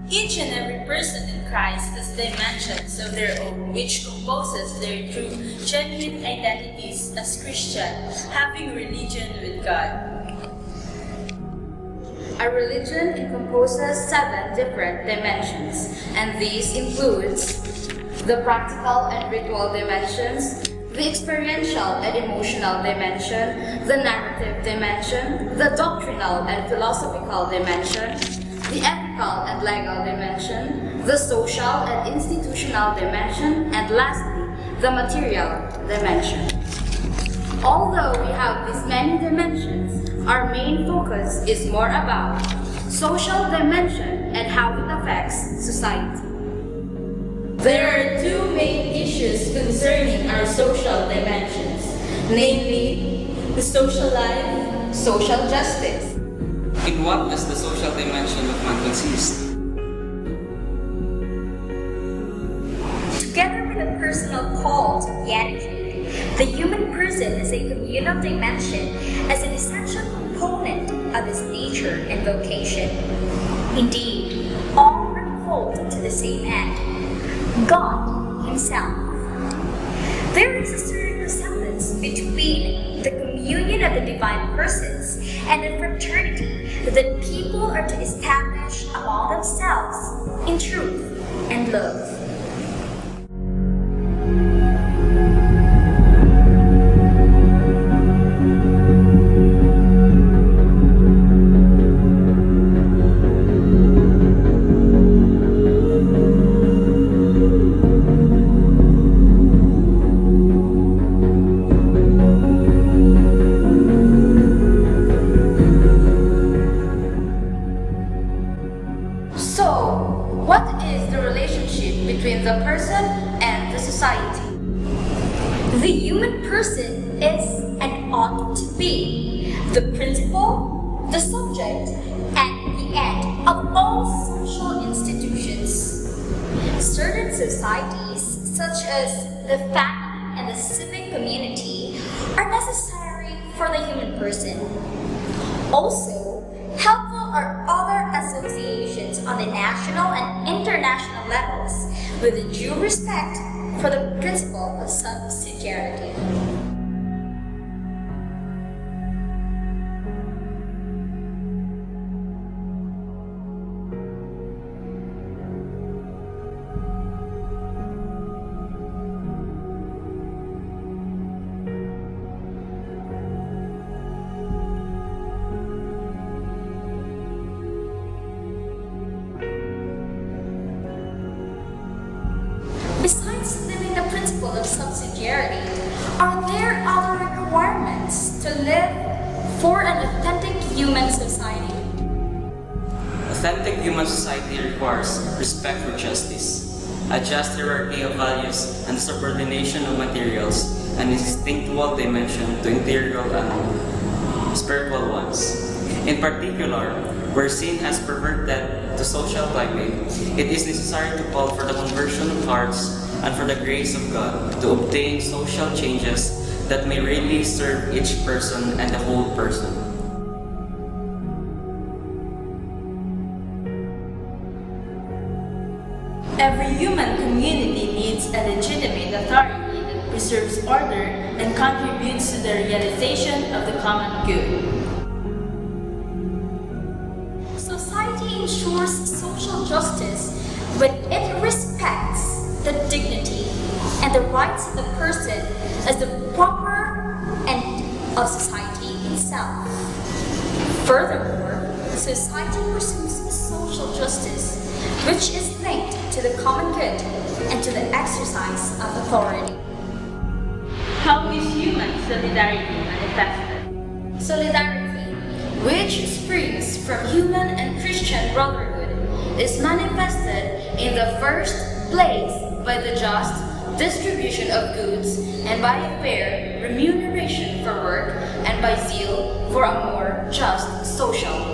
Each and every person in Christ has dimensions of their own, which composes their true, genuine identities as Christian, having religion with God. A religion encompasses 7 different dimensions, and these includes the practical and ritual dimensions, the experiential and emotional dimension, the narrative dimension, the doctrinal and philosophical dimension, the ethical and legal dimension, the social and institutional dimension, and lastly, the material dimension. Although we have these many dimensions, our main focus is more about social dimension and how it affects society. There are 2 main issues concerning our social dimensions, namely, the social life, social justice. In what does the social dimension of man consist? Together with a personal call to beatitude, the human person is a communal dimension as an essential component of his nature and vocation. Indeed, all are called to the same end, God Himself. There is a certain resemblance between the communion of the divine persons and the fraternity that people are to establish among themselves in truth and love. Between the person and the society. The human person is and ought to be the principle, the subject, and the end of all social institutions. Certain societies, such as the family and the civic community, are necessary for the human person. Also, helpful are other associations on the national and international levels with a due respect for the principle of subsidiarity. Besides living the principle of subsidiarity, are there other requirements to live for an authentic human society? Authentic human society requires respect for justice, a just hierarchy of values, and the subordination of materials, an instinctual dimension to interior and spiritual ones. In particular, where sin has perverted the social climate, it is necessary to call for the conversion of hearts and for the grace of God to obtain social changes that may really serve each person and the whole person. Every human community needs a legitimate authority that preserves order and contributes to the realization of the common good. ensures social justice when it respects the dignity and the rights of the person as the proper end of society itself. Furthermore, society pursues social justice, which is linked to the common good and to the exercise of authority. How is human solidarity manifested? Solidarity, which springs from human and Christian brotherhood, is manifested in the first place by the just distribution of goods and by a fair remuneration for work and by zeal for a more just social